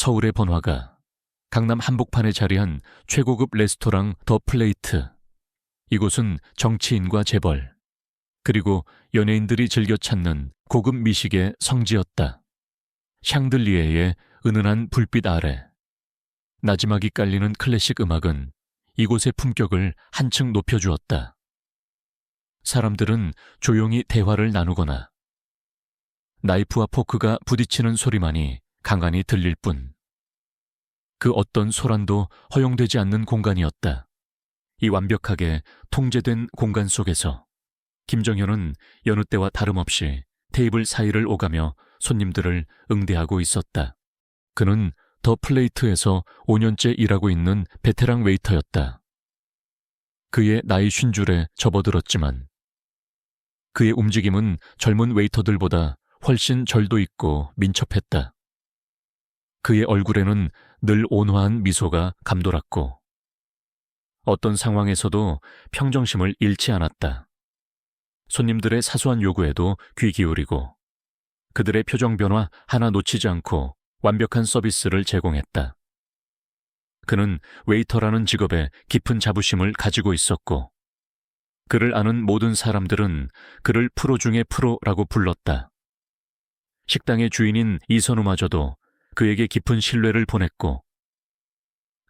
서울의 번화가, 강남 한복판에 자리한 최고급 레스토랑 더 플레이트. 이곳은 정치인과 재벌, 그리고 연예인들이 즐겨 찾는 고급 미식의 성지였다. 샹들리에의 은은한 불빛 아래 나지막이 깔리는 클래식 음악은 이곳의 품격을 한층 높여주었다. 사람들은 조용히 대화를 나누거나 나이프와 포크가 부딪히는 소리만이 강한히 들릴 뿐, 그 어떤 소란도 허용되지 않는 공간이었다. 이 완벽하게 통제된 공간 속에서 김정현은 여느 때와 다름없이 테이블 사이를 오가며 손님들을 응대하고 있었다. 그는 더 플레이트에서 5년째 일하고 있는 베테랑 웨이터였다. 그의 나이 50줄에 접어들었지만 그의 움직임은 젊은 웨이터들보다 훨씬 절도 있고 민첩했다. 그의 얼굴에는 늘 온화한 미소가 감돌았고 어떤 상황에서도 평정심을 잃지 않았다. 손님들의 사소한 요구에도 귀 기울이고 그들의 표정 변화 하나 놓치지 않고 완벽한 서비스를 제공했다. 그는 웨이터라는 직업에 깊은 자부심을 가지고 있었고 그를 아는 모든 사람들은 그를 프로 중의 프로라고 불렀다. 식당의 주인인 이선우마저도 그에게 깊은 신뢰를 보냈고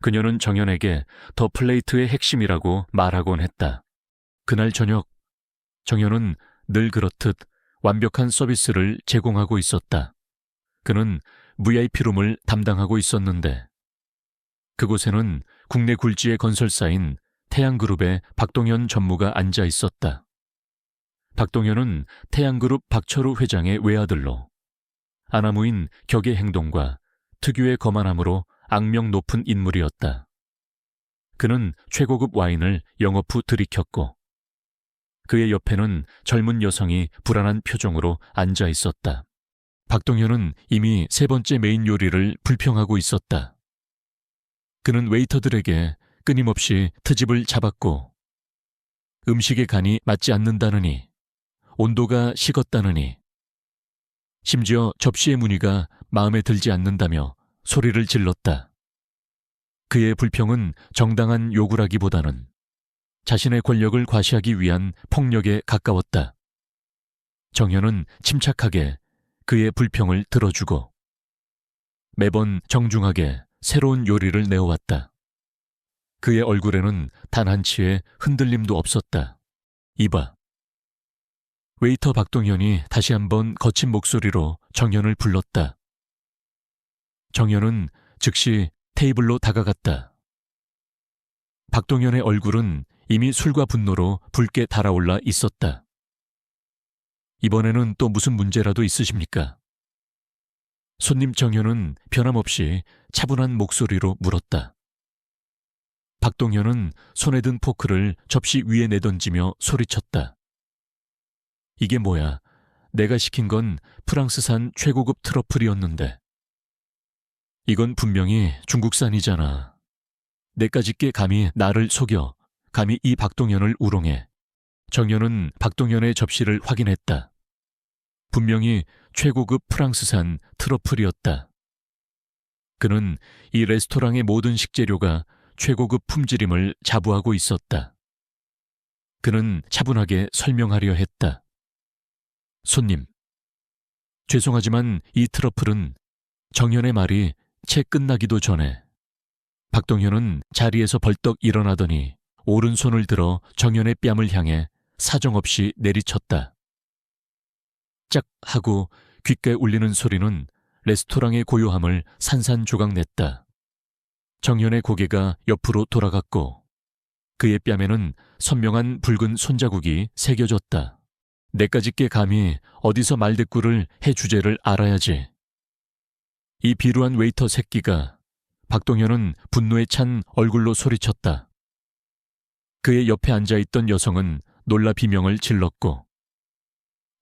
그녀는 정연에게 더 플레이트의 핵심이라고 말하곤 했다. 그날 저녁 정연은 늘 그렇듯 완벽한 서비스를 제공하고 있었다. 그는 VIP룸을 담당하고 있었는데 그곳에는 국내 굴지의 건설사인 태양그룹의 박동현 전무가 앉아 있었다. 박동현은 태양그룹 박철우 회장의 외아들로 아나무인 격의 행동과 특유의 거만함으로 악명 높은 인물이었다. 그는 최고급 와인을 영업 후 들이켰고 그의 옆에는 젊은 여성이 불안한 표정으로 앉아 있었다. 박동현은 이미 3번째 메인 요리를 불평하고 있었다. 그는 웨이터들에게 끊임없이 트집을 잡았고 음식의 간이 맞지 않는다느니 온도가 식었다느니 심지어 접시의 무늬가 마음에 들지 않는다며 소리를 질렀다. 그의 불평은 정당한 요구라기보다는 자신의 권력을 과시하기 위한 폭력에 가까웠다. 정현은 침착하게 그의 불평을 들어주고 매번 정중하게 새로운 요리를 내어왔다. 그의 얼굴에는 단 한치의 흔들림도 없었다. 이봐. 웨이터 박동현이 다시 한번 거친 목소리로 정현을 불렀다. 정현은 즉시 테이블로 다가갔다. 박동현의 얼굴은 이미 술과 분노로 붉게 달아올라 있었다. 이번에는 또 무슨 문제라도 있으십니까? 손님 정현은 변함없이 차분한 목소리로 물었다. 박동현은 손에 든 포크를 접시 위에 내던지며 소리쳤다. 이게 뭐야? 내가 시킨 건 프랑스산 최고급 트러플이었는데. 이건 분명히 중국산이잖아. 내까짓게 감히 나를 속여, 감히 이 박동현을 우롱해. 정현은 박동현의 접시를 확인했다. 분명히 최고급 프랑스산 트러플이었다. 그는 이 레스토랑의 모든 식재료가 최고급 품질임을 자부하고 있었다. 그는 차분하게 설명하려 했다. 손님, 죄송하지만 이 트러플은 정현의 말이 채 끝나기도 전에 박동현은 자리에서 벌떡 일어나더니 오른손을 들어 정현의 뺨을 향해 사정없이 내리쳤다. 짝 하고 귓가에 울리는 소리는 레스토랑의 고요함을 산산조각냈다. 정현의 고개가 옆으로 돌아갔고 그의 뺨에는 선명한 붉은 손자국이 새겨졌다. 내까짓게 감히 어디서 말대꾸를 해 주제를 알아야지. 이 비루한 웨이터 새끼가. 박동현은 분노에 찬 얼굴로 소리쳤다. 그의 옆에 앉아있던 여성은 놀라 비명을 질렀고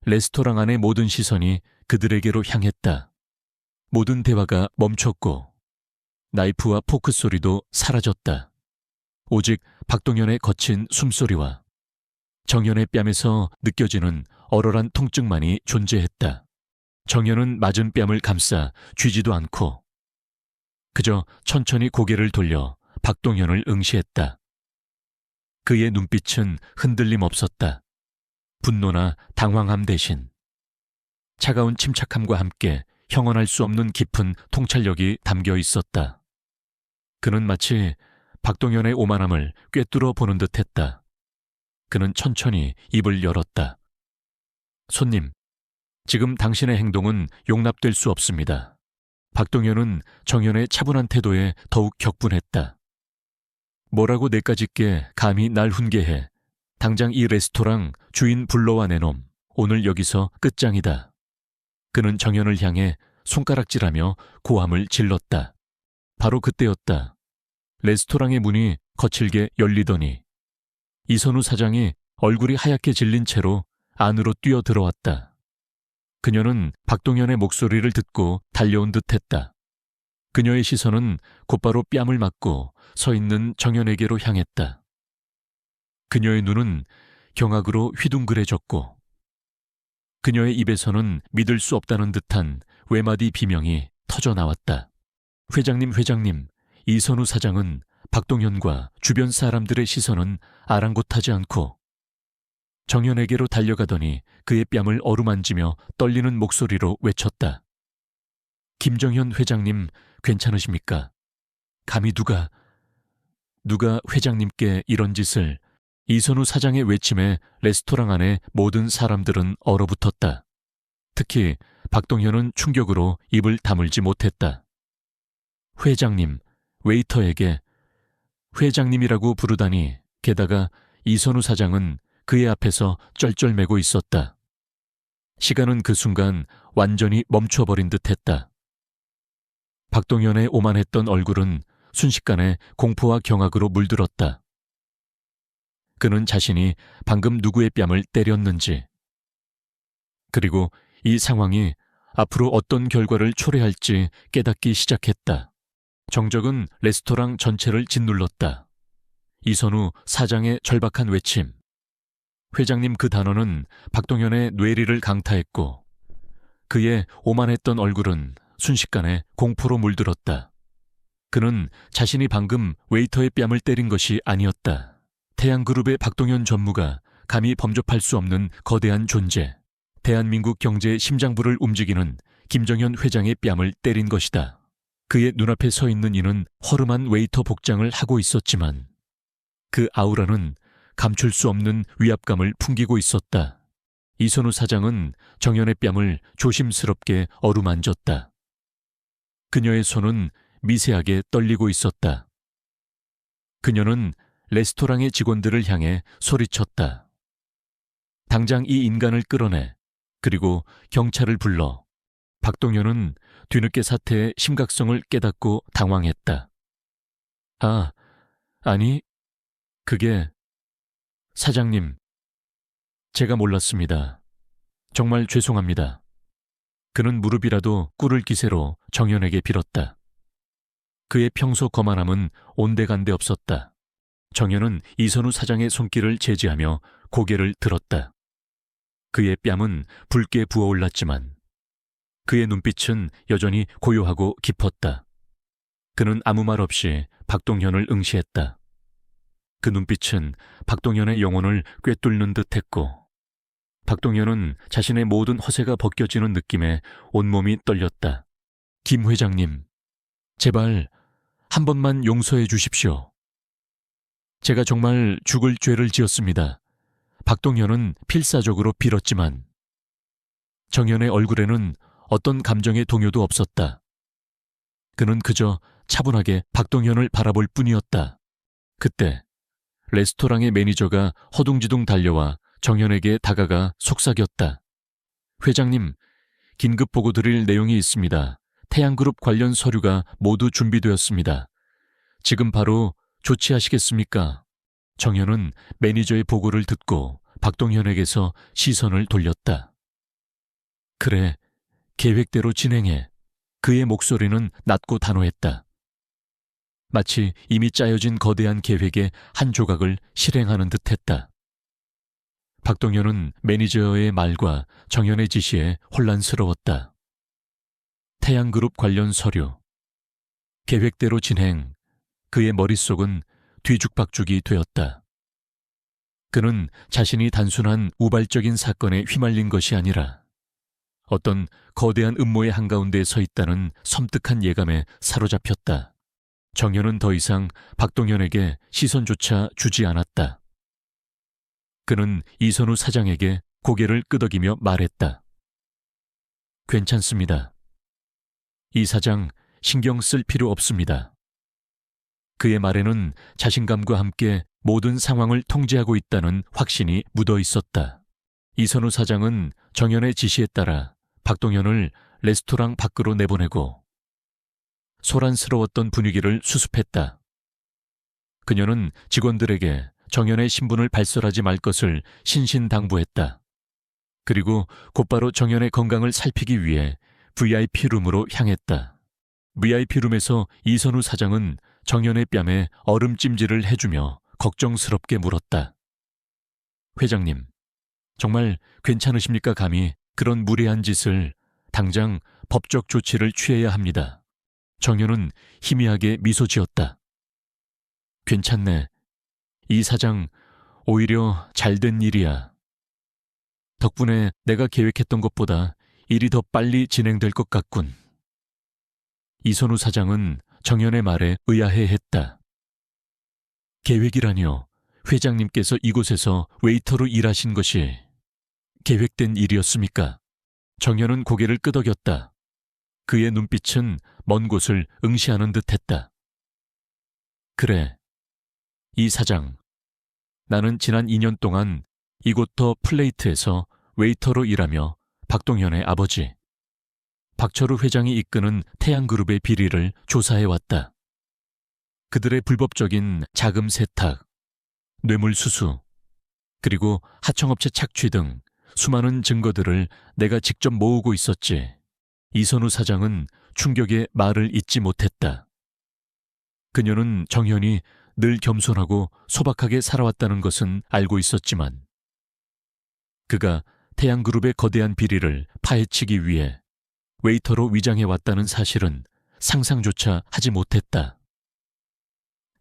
레스토랑 안의 모든 시선이 그들에게로 향했다. 모든 대화가 멈췄고 나이프와 포크 소리도 사라졌다. 오직 박동현의 거친 숨소리와 정현의 뺨에서 느껴지는 얼얼한 통증만이 존재했다. 정현은 맞은 뺨을 감싸 쥐지도 않고 그저 천천히 고개를 돌려 박동현을 응시했다. 그의 눈빛은 흔들림 없었다. 분노나 당황함 대신 차가운 침착함과 함께 형언할 수 없는 깊은 통찰력이 담겨 있었다. 그는 마치 박동현의 오만함을 꿰뚫어 보는 듯했다. 그는 천천히 입을 열었다. 손님, 지금 당신의 행동은 용납될 수 없습니다. 박동현은 정연의 차분한 태도에 더욱 격분했다. 뭐라고 내까짓게 감히 날 훈계해. 당장 이 레스토랑 주인 불러와 내놈. 오늘 여기서 끝장이다. 그는 정연을 향해 손가락질하며 고함을 질렀다. 바로 그때였다. 레스토랑의 문이 거칠게 열리더니 이선우 사장이 얼굴이 하얗게 질린 채로 안으로 뛰어들어왔다. 그녀는 박동현의 목소리를 듣고 달려온 듯했다. 그녀의 시선은 곧바로 뺨을 맞고 서 있는 정연에게로 향했다. 그녀의 눈은 경악으로 휘둥그레졌고 그녀의 입에서는 믿을 수 없다는 듯한 외마디 비명이 터져 나왔다. 회장님, 이선우 사장은 박동현과 주변 사람들의 시선은 아랑곳하지 않고 정연에게로 달려가더니 그의 뺨을 어루만지며 떨리는 목소리로 외쳤다. 김정현 회장님, 괜찮으십니까? 감히 누가 회장님께 이런 짓을. 이선우 사장의 외침에 레스토랑 안에 모든 사람들은 얼어붙었다. 특히 박동현은 충격으로 입을 다물지 못했다. 회장님, 웨이터에게 회장님이라고 부르다니. 게다가 이선우 사장은 그의 앞에서 쩔쩔매고 있었다. 시간은 그 순간 완전히 멈춰버린 듯했다. 박동현의 오만했던 얼굴은 순식간에 공포와 경악으로 물들었다. 그는 자신이 방금 누구의 뺨을 때렸는지, 그리고 이 상황이 앞으로 어떤 결과를 초래할지 깨닫기 시작했다. 정적은 레스토랑 전체를 짓눌렀다. 이선우 사장의 절박한 외침. 회장님, 그 단어는 박동현의 뇌리를 강타했고 그의 오만했던 얼굴은 순식간에 공포로 물들었다. 그는 자신이 방금 웨이터의 뺨을 때린 것이 아니었다. 태양그룹의 박동현 전무가 감히 범접할 수 없는 거대한 존재, 대한민국 경제의 심장부를 움직이는 김정현 회장의 뺨을 때린 것이다. 그의 눈앞에 서 있는 이는 허름한 웨이터 복장을 하고 있었지만 그 아우라는 감출 수 없는 위압감을 풍기고 있었다. 이선우 사장은 정연의 뺨을 조심스럽게 어루만졌다. 그녀의 손은 미세하게 떨리고 있었다. 그녀는 레스토랑의 직원들을 향해 소리쳤다. 당장 이 인간을 끌어내. 그리고 경찰을 불러. 박동현은 뒤늦게 사태의 심각성을 깨닫고 당황했다. 아니, 그게... 사장님, 제가 몰랐습니다. 정말 죄송합니다. 그는 무릎이라도 꿇을 기세로 정연에게 빌었다. 그의 평소 거만함은 온데간데 없었다. 정연은 이선우 사장의 손길을 제지하며 고개를 들었다. 그의 뺨은 붉게 부어올랐지만 그의 눈빛은 여전히 고요하고 깊었다. 그는 아무 말 없이 박동현을 응시했다. 그 눈빛은 박동현의 영혼을 꿰뚫는 듯했고 박동현은 자신의 모든 허세가 벗겨지는 느낌에 온몸이 떨렸다. 김 회장님, 제발 한 번만 용서해 주십시오. 제가 정말 죽을 죄를 지었습니다. 박동현은 필사적으로 빌었지만 정연의 얼굴에는 어떤 감정의 동요도 없었다. 그는 그저 차분하게 박동현을 바라볼 뿐이었다. 그때 레스토랑의 매니저가 허둥지둥 달려와 정연에게 다가가 속삭였다. 회장님, 긴급 보고 드릴 내용이 있습니다. 태양그룹 관련 서류가 모두 준비되었습니다. 지금 바로 조치하시겠습니까? 정연은 매니저의 보고를 듣고 박동현에게서 시선을 돌렸다. 그래, 계획대로 진행해. 그의 목소리는 낮고 단호했다. 마치 이미 짜여진 거대한 계획의 한 조각을 실행하는 듯했다. 박동현은 매니저의 말과 정연의 지시에 혼란스러웠다. 태양그룹 관련 서류. 계획대로 진행, 그의 머릿속은 뒤죽박죽이 되었다. 그는 자신이 단순한 우발적인 사건에 휘말린 것이 아니라 어떤 거대한 음모의 한가운데 서 있다는 섬뜩한 예감에 사로잡혔다. 정현은 더 이상 박동현에게 시선조차 주지 않았다. 그는 이선우 사장에게 고개를 끄덕이며 말했다. 괜찮습니다. 이 사장 신경 쓸 필요 없습니다. 그의 말에는 자신감과 함께 모든 상황을 통제하고 있다는 확신이 묻어 있었다. 이선우 사장은 정현의 지시에 따라 박동현을 레스토랑 밖으로 내보내고 소란스러웠던 분위기를 수습했다. 그녀는 직원들에게 정현의 신분을 발설하지 말 것을 신신당부했다. 그리고 곧바로 정현의 건강을 살피기 위해 VIP룸으로 향했다. VIP룸에서 이선우 사장은 정현의 뺨에 얼음찜질을 해주며 걱정스럽게 물었다. 회장님, 정말 괜찮으십니까? 감히 그런 무례한 짓을. 당장 법적 조치를 취해야 합니다. 정현은 희미하게 미소 지었다. 괜찮네. 이 사장 오히려 잘된 일이야. 덕분에 내가 계획했던 것보다 일이 더 빨리 진행될 것 같군. 이선우 사장은 정현의 말에 의아해했다. 계획이라니요. 회장님께서 이곳에서 웨이터로 일하신 것이 계획된 일이었습니까? 정현은 고개를 끄덕였다. 그의 눈빛은 먼 곳을 응시하는 듯했다. 그래. 이 사장, 나는 지난 2년 동안 이곳 더 플레이트에서 웨이터로 일하며 박동현의 아버지, 박철우 회장이 이끄는 태양그룹의 비리를 조사해왔다. 그들의 불법적인 자금 세탁, 뇌물수수, 그리고 하청업체 착취 등 수많은 증거들을 내가 직접 모으고 있었지. 이선우 사장은 충격에 말을 잇지 못했다. 그녀는 정현이 늘 겸손하고 소박하게 살아왔다는 것은 알고 있었지만 그가 태양그룹의 거대한 비리를 파헤치기 위해 웨이터로 위장해왔다는 사실은 상상조차 하지 못했다.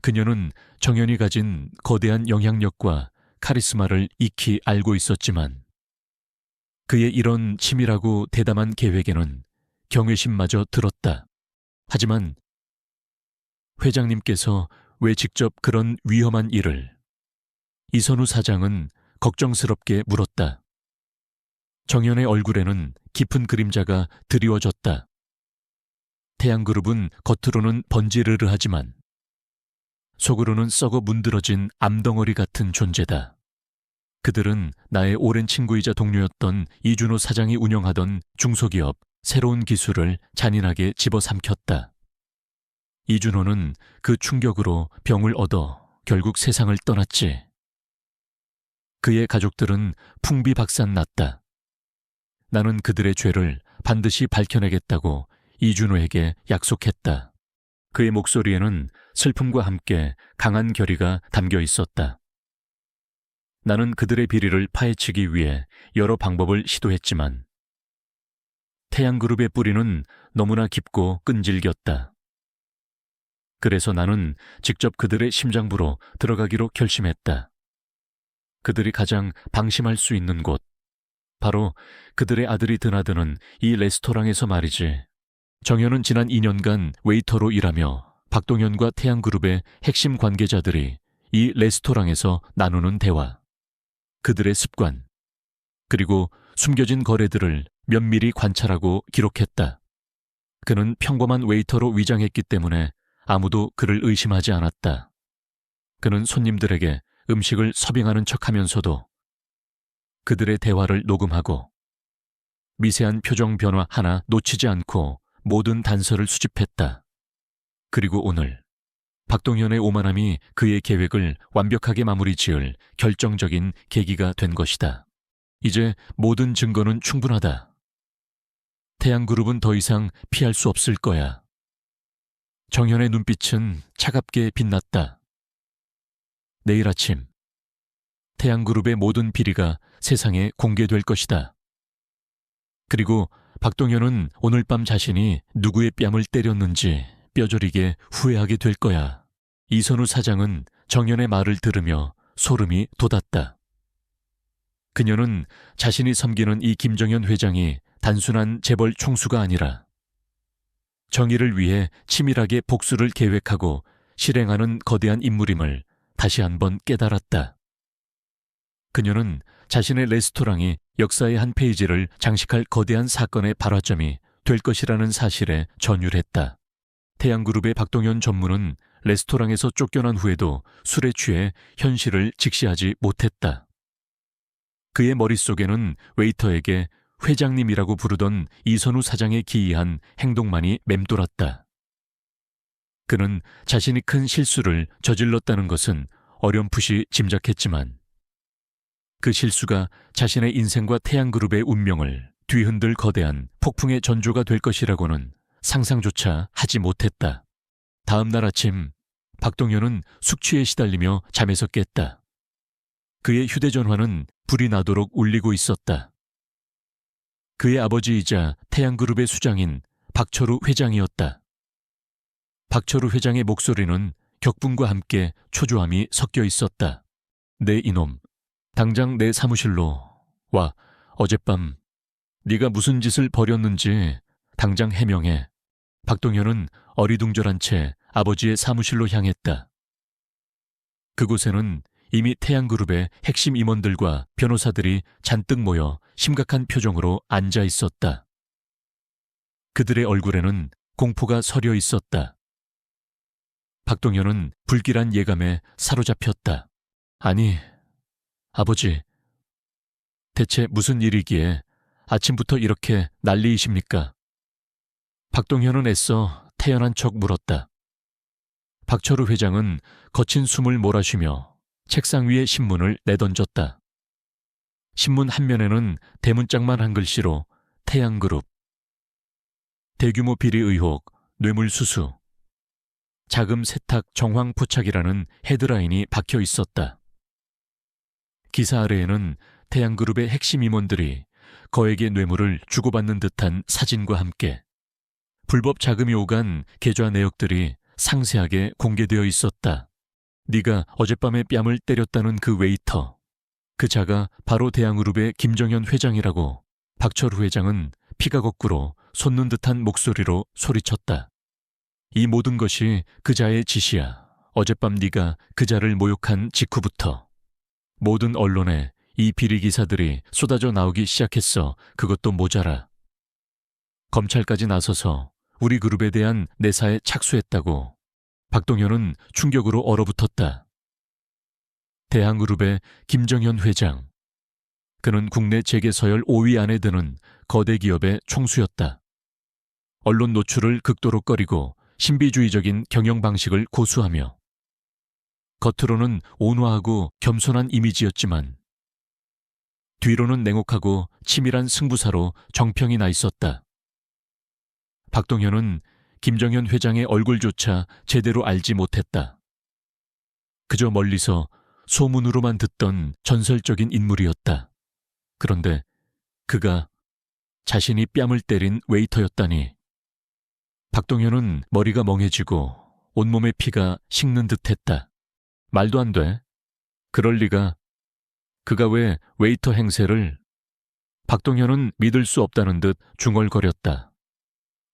그녀는 정현이 가진 거대한 영향력과 카리스마를 익히 알고 있었지만 그의 이런 치밀하고 대담한 계획에는 경외심마저 들었다. 하지만 회장님께서 왜 직접 그런 위험한 일을? 이선우 사장은 걱정스럽게 물었다. 정현의 얼굴에는 깊은 그림자가 드리워졌다. 태양그룹은 겉으로는 번지르르하지만 속으로는 썩어 문드러진 암덩어리 같은 존재다. 그들은 나의 오랜 친구이자 동료였던 이준호 사장이 운영하던 중소기업 새로운 기술을 잔인하게 집어삼켰다. 이준호는 그 충격으로 병을 얻어 결국 세상을 떠났지. 그의 가족들은 풍비박산났다. 나는 그들의 죄를 반드시 밝혀내겠다고 이준호에게 약속했다. 그의 목소리에는 슬픔과 함께 강한 결의가 담겨 있었다. 나는 그들의 비리를 파헤치기 위해 여러 방법을 시도했지만 태양그룹의 뿌리는 너무나 깊고 끈질겼다. 그래서 나는 직접 그들의 심장부로 들어가기로 결심했다. 그들이 가장 방심할 수 있는 곳, 바로 그들의 아들이 드나드는 이 레스토랑에서 말이지. 정현은 지난 2년간 웨이터로 일하며 박동현과 태양그룹의 핵심 관계자들이 이 레스토랑에서 나누는 대화, 그들의 습관, 그리고 숨겨진 거래들을 면밀히 관찰하고 기록했다. 그는 평범한 웨이터로 위장했기 때문에 아무도 그를 의심하지 않았다. 그는 손님들에게 음식을 서빙하는 척하면서도 그들의 대화를 녹음하고 미세한 표정 변화 하나 놓치지 않고 모든 단서를 수집했다. 그리고 오늘 박동현의 오만함이 그의 계획을 완벽하게 마무리 지을 결정적인 계기가 된 것이다. 이제 모든 증거는 충분하다. 태양그룹은 더 이상 피할 수 없을 거야. 정현의 눈빛은 차갑게 빛났다. 내일 아침 태양그룹의 모든 비리가 세상에 공개될 것이다. 그리고 박동현은 오늘 밤 자신이 누구의 뺨을 때렸는지 뼈저리게 후회하게 될 거야. 이선우 사장은 정연의 말을 들으며 소름이 돋았다. 그녀는 자신이 섬기는 이 김정연 회장이 단순한 재벌 총수가 아니라 정의를 위해 치밀하게 복수를 계획하고 실행하는 거대한 인물임을 다시 한번 깨달았다. 그녀는 자신의 레스토랑이 역사의 한 페이지를 장식할 거대한 사건의 발화점이 될 것이라는 사실에 전율했다. 태양그룹의 박동현 전무는 레스토랑에서 쫓겨난 후에도 술에 취해 현실을 직시하지 못했다. 그의 머릿속에는 웨이터에게 회장님이라고 부르던 이선우 사장의 기이한 행동만이 맴돌았다. 그는 자신이 큰 실수를 저질렀다는 것은 어렴풋이 짐작했지만 그 실수가 자신의 인생과 태양그룹의 운명을 뒤흔들 거대한 폭풍의 전조가 될 것이라고는 상상조차 하지 못했다. 다음 날 아침 박동현은 숙취에 시달리며 잠에서 깼다. 그의 휴대전화는 불이 나도록 울리고 있었다. 그의 아버지이자 태양그룹의 수장인 박철우 회장이었다. 박철우 회장의 목소리는 격분과 함께 초조함이 섞여 있었다. 네 이놈, 당장 내 사무실로 와. 어젯밤 네가 무슨 짓을 벌였는지 당장 해명해. 박동현은 어리둥절한 채 아버지의 사무실로 향했다. 그곳에는 이미 태양그룹의 핵심 임원들과 변호사들이 잔뜩 모여 심각한 표정으로 앉아 있었다. 그들의 얼굴에는 공포가 서려 있었다. 박동현은 불길한 예감에 사로잡혔다. 아니, 아버지, 대체 무슨 일이기에 아침부터 이렇게 난리이십니까? 박동현은 애써 태연한 척 물었다. 박철우 회장은 거친 숨을 몰아쉬며 책상 위에 신문을 내던졌다. 신문 한 면에는 대문짝만 한 글씨로 태양그룹, 대규모 비리 의혹, 뇌물수수, 자금 세탁 정황 포착이라는 헤드라인이 박혀 있었다. 기사 아래에는 태양그룹의 핵심 임원들이 거액의 뇌물을 주고받는 듯한 사진과 함께 불법 자금이 오간 계좌 내역들이 상세하게 공개되어 있었다. 네가 어젯밤에 뺨을 때렸다는 그 웨이터, 그 자가 바로 태양그룹의 김정연 회장이라고 박철우 회장은 피가 거꾸로 솟는 듯한 목소리로 소리쳤다. 이 모든 것이 그 자의 짓이야. 어젯밤 네가 그 자를 모욕한 직후부터 모든 언론에 이 비리 기사들이 쏟아져 나오기 시작했어. 그것도 모자라. 검찰까지 나서서 우리 그룹에 대한 내사에 착수했다고. 박동현은 충격으로 얼어붙었다. 대한그룹의 김정현 회장. 그는 국내 재계 서열 5위 안에 드는 거대 기업의 총수였다. 언론 노출을 극도로 꺼리고 신비주의적인 경영 방식을 고수하며 겉으로는 온화하고 겸손한 이미지였지만 뒤로는 냉혹하고 치밀한 승부사로 정평이 나 있었다. 박동현은 김정현 회장의 얼굴조차 제대로 알지 못했다. 그저 멀리서 소문으로만 듣던 전설적인 인물이었다. 그런데 그가 자신이 뺨을 때린 웨이터였다니. 박동현은 머리가 멍해지고 온몸의 피가 식는 듯했다. 말도 안 돼. 그럴 리가. 그가 왜 웨이터 행세를... 박동현은 믿을 수 없다는 듯 중얼거렸다.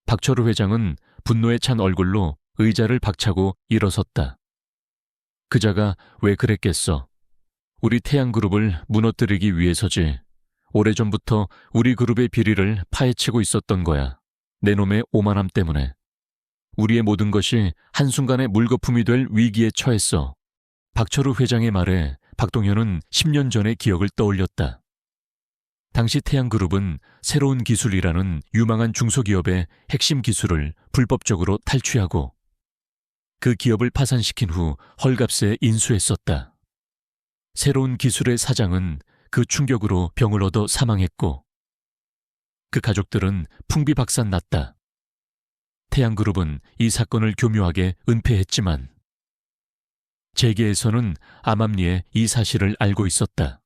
박철우 회장은 분노에 찬 얼굴로 의자를 박차고 일어섰다. 그자가 왜 그랬겠어. 우리 태양그룹을 무너뜨리기 위해서지. 오래전부터 우리 그룹의 비리를 파헤치고 있었던 거야. 내 놈의 오만함 때문에. 우리의 모든 것이 한순간에 물거품이 될 위기에 처했어. 박철우 회장의 말에 박동현은 10년 전의 기억을 떠올렸다. 당시 태양그룹은 새로운 기술이라는 유망한 중소기업의 핵심 기술을 불법적으로 탈취하고 그 기업을 파산시킨 후 헐값에 인수했었다. 새로운 기술의 사장은 그 충격으로 병을 얻어 사망했고 그 가족들은 풍비박산 났다. 태양그룹은 이 사건을 교묘하게 은폐했지만 재계에서는 암암리에 이 사실을 알고 있었다.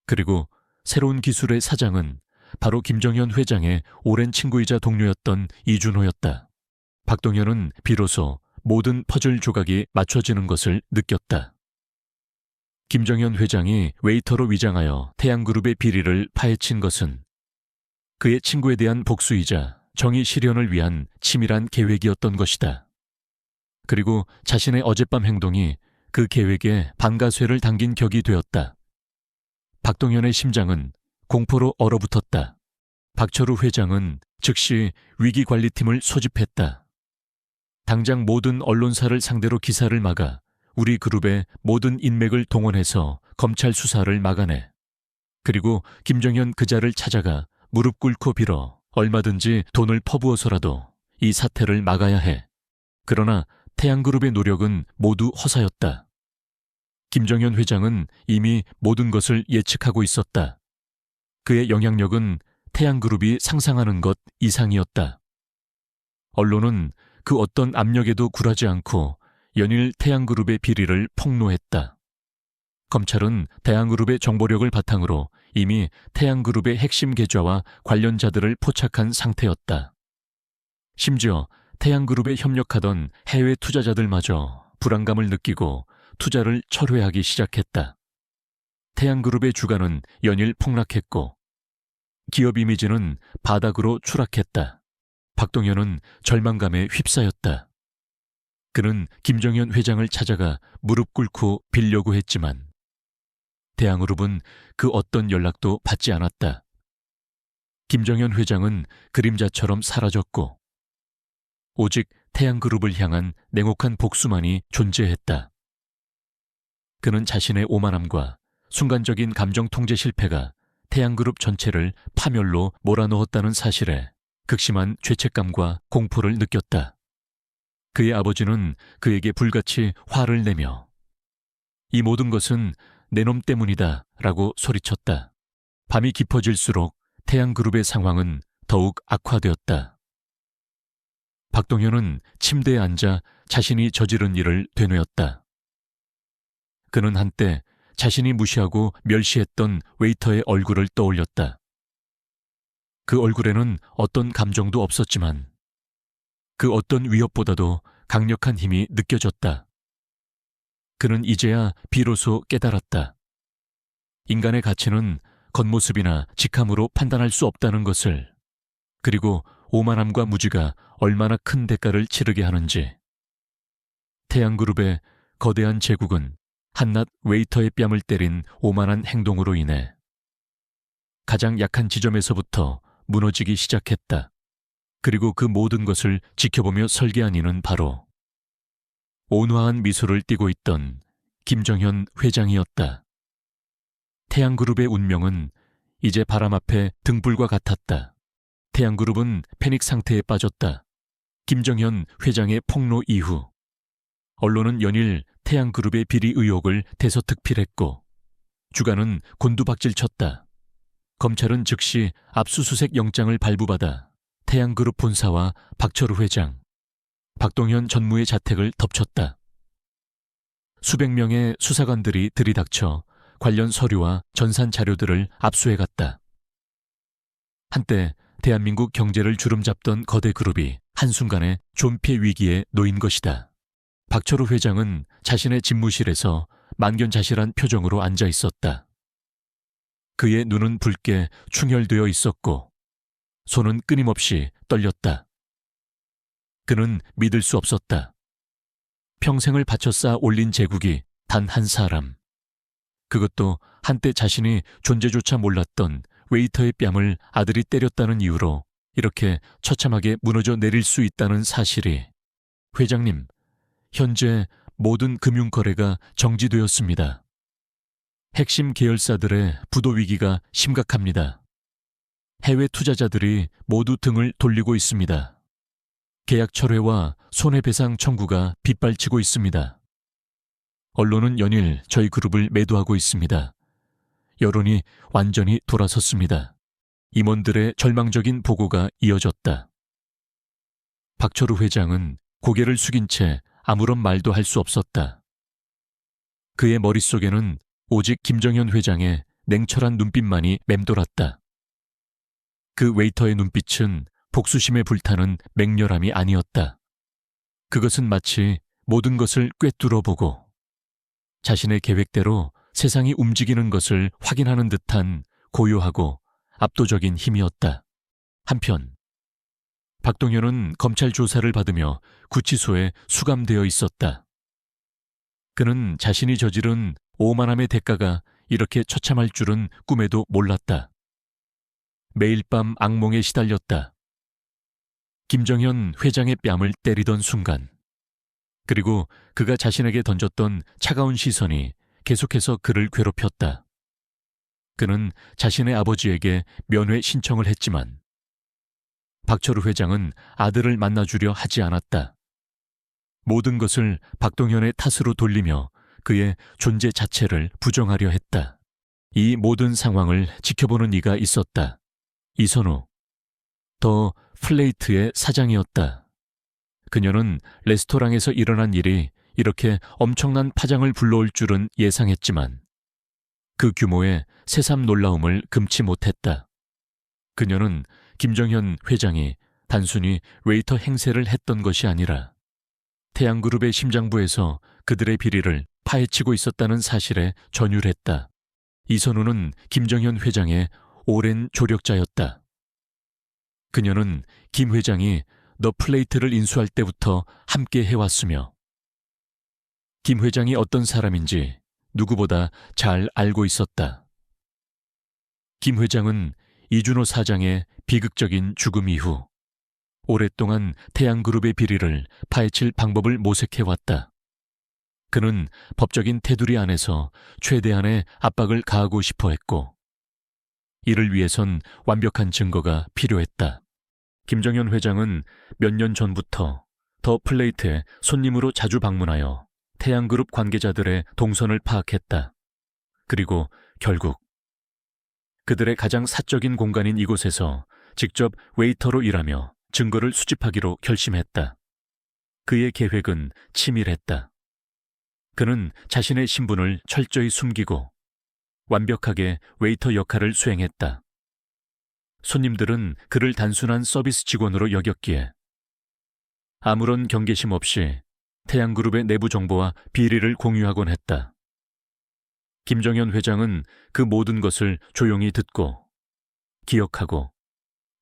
그리고 새로운 기술의 사장은 바로 김정현 회장의 오랜 친구이자 동료였던 이준호였다. 박동현은 비로소 모든 퍼즐 조각이 맞춰지는 것을 느꼈다. 김정현 회장이 웨이터로 위장하여 태양그룹의 비리를 파헤친 것은 그의 친구에 대한 복수이자 정의 실현을 위한 치밀한 계획이었던 것이다. 그리고 자신의 어젯밤 행동이 그 계획에 반가쇠를 당긴 격이 되었다. 박동현의 심장은 공포로 얼어붙었다. 박철우 회장은 즉시 위기관리팀을 소집했다. 당장 모든 언론사를 상대로 기사를 막아 우리 그룹의 모든 인맥을 동원해서 검찰 수사를 막아내. 그리고 김정현 그자를 찾아가 무릎 꿇고 빌어 얼마든지 돈을 퍼부어서라도 이 사태를 막아야 해. 그러나 태양그룹의 노력은 모두 허사였다. 김정현 회장은 이미 모든 것을 예측하고 있었다. 그의 영향력은 태양그룹이 상상하는 것 이상이었다. 언론은 그 어떤 압력에도 굴하지 않고 연일 태양그룹의 비리를 폭로했다. 검찰은 태양그룹의 정보력을 바탕으로 이미 태양그룹의 핵심 계좌와 관련자들을 포착한 상태였다. 심지어 태양그룹에 협력하던 해외 투자자들마저 불안감을 느끼고 투자를 철회하기 시작했다. 태양그룹의 주가는 연일 폭락했고 기업 이미지는 바닥으로 추락했다. 박동현은 절망감에 휩싸였다. 그는 김정현 회장을 찾아가 무릎 꿇고 빌려고 했지만 태양그룹은 그 어떤 연락도 받지 않았다. 김정현 회장은 그림자처럼 사라졌고 오직 태양그룹을 향한 냉혹한 복수만이 존재했다. 그는 자신의 오만함과 순간적인 감정 통제 실패가 태양그룹 전체를 파멸로 몰아넣었다는 사실에 극심한 죄책감과 공포를 느꼈다. 그의 아버지는 그에게 불같이 화를 내며 이 모든 것은 내 놈 때문이다 라고 소리쳤다. 밤이 깊어질수록 태양그룹의 상황은 더욱 악화되었다. 박동현은 침대에 앉아 자신이 저지른 일을 되뇌었다. 그는 한때 자신이 무시하고 멸시했던 웨이터의 얼굴을 떠올렸다. 그 얼굴에는 어떤 감정도 없었지만 그 어떤 위협보다도 강력한 힘이 느껴졌다. 그는 이제야 비로소 깨달았다. 인간의 가치는 겉모습이나 직함으로 판단할 수 없다는 것을, 그리고 오만함과 무지가 얼마나 큰 대가를 치르게 하는지. 태양그룹의 거대한 제국은 한낱 웨이터의 뺨을 때린 오만한 행동으로 인해 가장 약한 지점에서부터 무너지기 시작했다. 그리고 그 모든 것을 지켜보며 설계한 이는 바로 온화한 미소를 띠고 있던 김정현 회장이었다. 태양그룹의 운명은 이제 바람 앞에 등불과 같았다. 태양그룹은 패닉 상태에 빠졌다. 김정현 회장의 폭로 이후 언론은 연일 태양그룹의 비리 의혹을 대서특필했고 주가는 곤두박질쳤다. 검찰은 즉시 압수수색 영장을 발부받아 태양그룹 본사와 박철우 회장, 박동현 전무의 자택을 덮쳤다. 수백 명의 수사관들이 들이닥쳐 관련 서류와 전산 자료들을 압수해갔다. 한때 대한민국 경제를 주름잡던 거대 그룹이 한순간에 존폐 위기에 놓인 것이다. 박철우 회장은 자신의 집무실에서 만견자실한 표정으로 앉아 있었다. 그의 눈은 붉게 충혈되어 있었고 손은 끊임없이 떨렸다. 그는 믿을 수 없었다. 평생을 바쳐 쌓아 올린 제국이 단 한 사람, 그것도 한때 자신이 존재조차 몰랐던 웨이터의 뺨을 아들이 때렸다는 이유로 이렇게 처참하게 무너져 내릴 수 있다는 사실이. 회장님, 현재 모든 금융거래가 정지되었습니다. 핵심 계열사들의 부도 위기가 심각합니다. 해외 투자자들이 모두 등을 돌리고 있습니다. 계약 철회와 손해배상 청구가 빗발치고 있습니다. 언론은 연일 저희 그룹을 매도하고 있습니다. 여론이 완전히 돌아섰습니다. 임원들의 절망적인 보고가 이어졌다. 박철우 회장은 고개를 숙인 채 아무런 말도 할 수 없었다. 그의 머릿속에는 오직 김정현 회장의 냉철한 눈빛만이 맴돌았다. 그 웨이터의 눈빛은 복수심에 불타는 맹렬함이 아니었다. 그것은 마치 모든 것을 꿰뚫어 보고 자신의 계획대로 세상이 움직이는 것을 확인하는 듯한 고요하고 압도적인 힘이었다. 한편 박동현은 검찰 조사를 받으며 구치소에 수감되어 있었다. 그는 자신이 저지른 오만함의 대가가 이렇게 처참할 줄은 꿈에도 몰랐다. 매일 밤 악몽에 시달렸다. 김정현 회장의 뺨을 때리던 순간, 그리고 그가 자신에게 던졌던 차가운 시선이 계속해서 그를 괴롭혔다. 그는 자신의 아버지에게 면회 신청을 했지만 박철우 회장은 아들을 만나주려 하지 않았다. 모든 것을 박동현의 탓으로 돌리며 그의 존재 자체를 부정하려 했다. 이 모든 상황을 지켜보는 이가 있었다. 이선우, 더 플레이트의 사장이었다. 그녀는 레스토랑에서 일어난 일이 이렇게 엄청난 파장을 불러올 줄은 예상했지만 그 규모의 새삼 놀라움을 금치 못했다. 그녀는 김정현 회장이 단순히 웨이터 행세를 했던 것이 아니라 태양그룹의 심장부에서 그들의 비리를 파헤치고 있었다는 사실에 전율했다. 이선우는 김정현 회장의 오랜 조력자였다. 그녀는 김 회장이 더 플레이트를 인수할 때부터 함께 해왔으며 김 회장이 어떤 사람인지 누구보다 잘 알고 있었다. 김 회장은 이준호 사장의 비극적인 죽음 이후 오랫동안 태양그룹의 비리를 파헤칠 방법을 모색해왔다. 그는 법적인 테두리 안에서 최대한의 압박을 가하고 싶어 했고 이를 위해선 완벽한 증거가 필요했다. 김정현 회장은 몇 년 전부터 더 플레이트에 손님으로 자주 방문하여 태양그룹 관계자들의 동선을 파악했다. 그리고 결국 그들의 가장 사적인 공간인 이곳에서 직접 웨이터로 일하며 증거를 수집하기로 결심했다. 그의 계획은 치밀했다. 그는 자신의 신분을 철저히 숨기고 완벽하게 웨이터 역할을 수행했다. 손님들은 그를 단순한 서비스 직원으로 여겼기에 아무런 경계심 없이 태양그룹의 내부 정보와 비리를 공유하곤 했다. 김정현 회장은 그 모든 것을 조용히 듣고 기억하고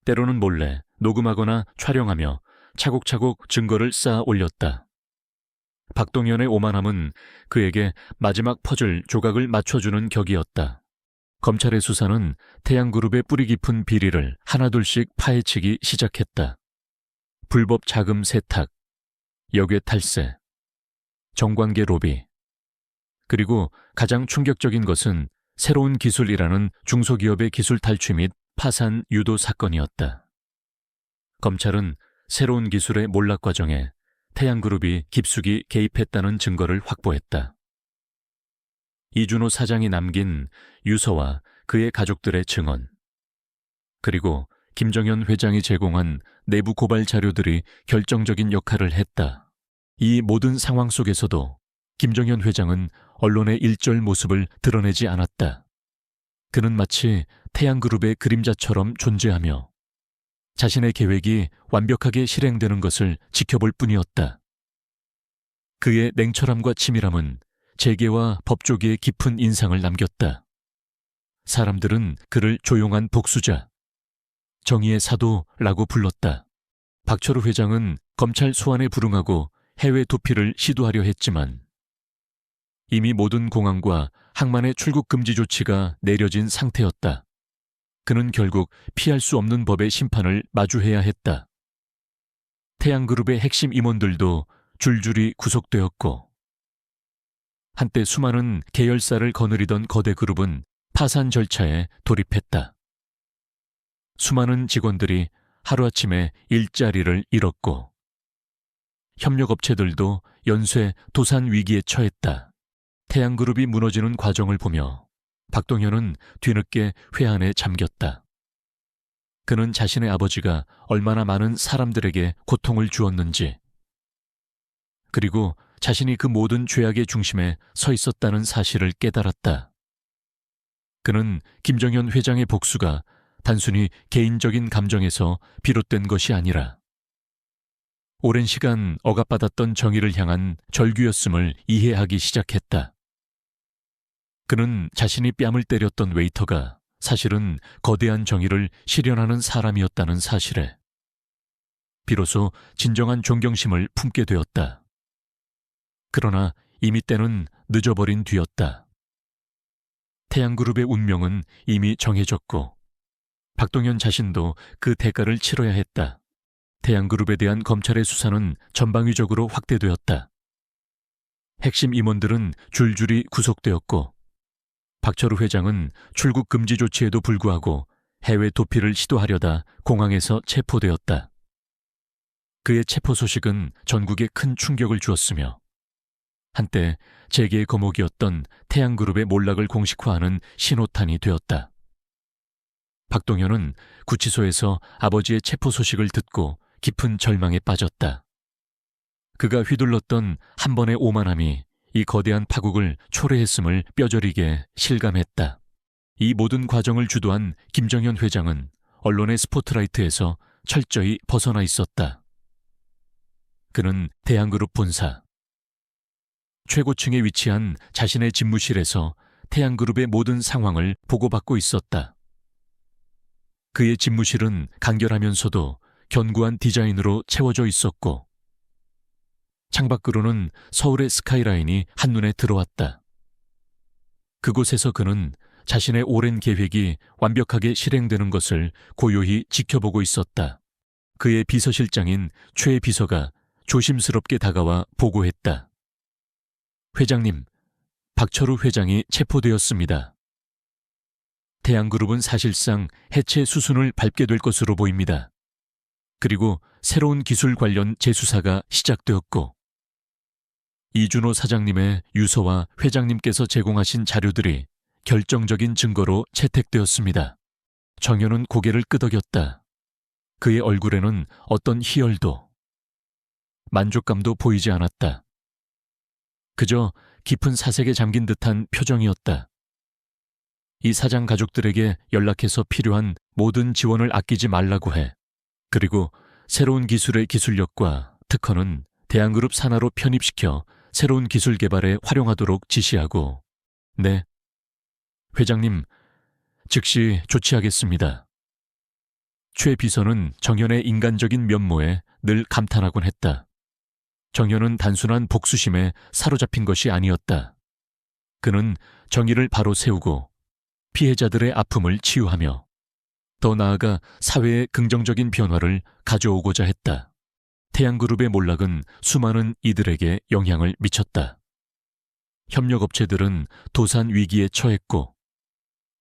때로는 몰래 녹음하거나 촬영하며 차곡차곡 증거를 쌓아 올렸다. 박동현의 오만함은 그에게 마지막 퍼즐 조각을 맞춰주는 격이었다. 검찰의 수사는 태양그룹의 뿌리 깊은 비리를 하나둘씩 파헤치기 시작했다. 불법 자금 세탁, 역외 탈세, 정관계 로비, 그리고 가장 충격적인 것은 새로운 기술이라는 중소기업의 기술 탈취 및 파산 유도 사건이었다. 검찰은 새로운 기술의 몰락 과정에 태양그룹이 깊숙이 개입했다는 증거를 확보했다. 이준호 사장이 남긴 유서와 그의 가족들의 증언, 그리고 김정현 회장이 제공한 내부 고발 자료들이 결정적인 역할을 했다. 이 모든 상황 속에서도 김정현 회장은 언론의 일절 모습을 드러내지 않았다. 그는 마치 태양그룹의 그림자처럼 존재하며 자신의 계획이 완벽하게 실행되는 것을 지켜볼 뿐이었다. 그의 냉철함과 치밀함은 재계와 법조계에 깊은 인상을 남겼다. 사람들은 그를 조용한 복수자, 정의의 사도라고 불렀다. 박철우 회장은 검찰 소환에 불응하고 해외 도피를 시도하려 했지만 이미 모든 공항과 항만의 출국 금지 조치가 내려진 상태였다. 그는 결국 피할 수 없는 법의 심판을 마주해야 했다. 태양그룹의 핵심 임원들도 줄줄이 구속되었고 한때 수많은 계열사를 거느리던 거대 그룹은 파산 절차에 돌입했다. 수많은 직원들이 하루아침에 일자리를 잃었고 협력업체들도 연쇄 도산 위기에 처했다. 태양그룹이 무너지는 과정을 보며 박동현은 뒤늦게 회한에 잠겼다. 그는 자신의 아버지가 얼마나 많은 사람들에게 고통을 주었는지, 그리고 자신이 그 모든 죄악의 중심에 서 있었다는 사실을 깨달았다. 그는 김정현 회장의 복수가 단순히 개인적인 감정에서 비롯된 것이 아니라 오랜 시간 억압받았던 정의를 향한 절규였음을 이해하기 시작했다. 그는 자신이 뺨을 때렸던 웨이터가 사실은 거대한 정의를 실현하는 사람이었다는 사실에 비로소 진정한 존경심을 품게 되었다. 그러나 이미 때는 늦어버린 뒤였다. 태양그룹의 운명은 이미 정해졌고 박동현 자신도 그 대가를 치러야 했다. 태양그룹에 대한 검찰의 수사는 전방위적으로 확대되었다. 핵심 임원들은 줄줄이 구속되었고 박철우 회장은 출국 금지 조치에도 불구하고 해외 도피를 시도하려다 공항에서 체포되었다. 그의 체포 소식은 전국에 큰 충격을 주었으며 한때 재계의 거목이었던 태양그룹의 몰락을 공식화하는 신호탄이 되었다. 박동현은 구치소에서 아버지의 체포 소식을 듣고 깊은 절망에 빠졌다. 그가 휘둘렀던 한 번의 오만함이 이 거대한 파국을 초래했음을 뼈저리게 실감했다. 이 모든 과정을 주도한 김정현 회장은 언론의 스포트라이트에서 철저히 벗어나 있었다. 그는 태양그룹 본사, 최고층에 위치한 자신의 집무실에서 태양그룹의 모든 상황을 보고받고 있었다. 그의 집무실은 간결하면서도 견고한 디자인으로 채워져 있었고 창밖으로는 서울의 스카이라인이 한눈에 들어왔다. 그곳에서 그는 자신의 오랜 계획이 완벽하게 실행되는 것을 고요히 지켜보고 있었다. 그의 비서실장인 최 비서가 조심스럽게 다가와 보고했다. 회장님, 박철우 회장이 체포되었습니다. 태양그룹은 사실상 해체 수순을 밟게 될 것으로 보입니다. 그리고 새로운 기술 관련 재수사가 시작되었고 이준호 사장님의 유서와 회장님께서 제공하신 자료들이 결정적인 증거로 채택되었습니다. 정현은 고개를 끄덕였다. 그의 얼굴에는 어떤 희열도 만족감도 보이지 않았다. 그저 깊은 사색에 잠긴 듯한 표정이었다. 이 사장 가족들에게 연락해서 필요한 모든 지원을 아끼지 말라고 해. 그리고 새로운 기술의 기술력과 특허는 대한그룹 산하로 편입시켜 새로운 기술 개발에 활용하도록 지시하고, 네, 회장님, 즉시 조치하겠습니다. 최 비서는 정현의 인간적인 면모에 늘 감탄하곤 했다. 정현은 단순한 복수심에 사로잡힌 것이 아니었다. 그는 정의를 바로 세우고 피해자들의 아픔을 치유하며 더 나아가 사회의 긍정적인 변화를 가져오고자 했다. 태양그룹의 몰락은 수많은 이들에게 영향을 미쳤다. 협력업체들은 도산 위기에 처했고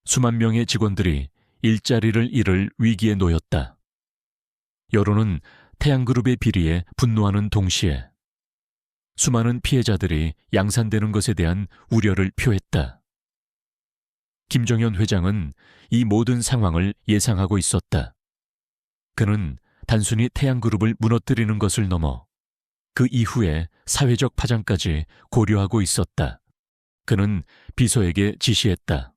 수만 명의 직원들이 일자리를 잃을 위기에 놓였다. 여론은 태양그룹의 비리에 분노하는 동시에 수많은 피해자들이 양산되는 것에 대한 우려를 표했다. 김정현 회장은 이 모든 상황을 예상하고 있었다. 그는 단순히 태양그룹을 무너뜨리는 것을 넘어 그 이후의 사회적 파장까지 고려하고 있었다. 그는 비서에게 지시했다.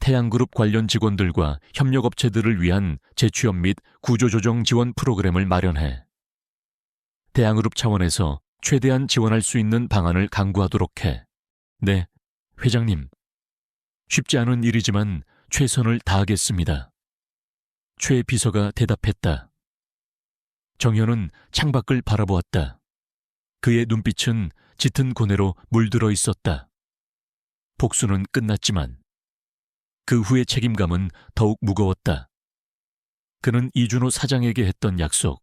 태양그룹 관련 직원들과 협력업체들을 위한 재취업 및 구조조정 지원 프로그램을 마련해 태양그룹 차원에서 최대한 지원할 수 있는 방안을 강구하도록 해. 네, 회장님. 쉽지 않은 일이지만 최선을 다하겠습니다. 최 비서가 대답했다. 정현은 창밖을 바라보았다. 그의 눈빛은 짙은 고뇌로 물들어 있었다. 복수는 끝났지만 그 후의 책임감은 더욱 무거웠다. 그는 이준호 사장에게 했던 약속,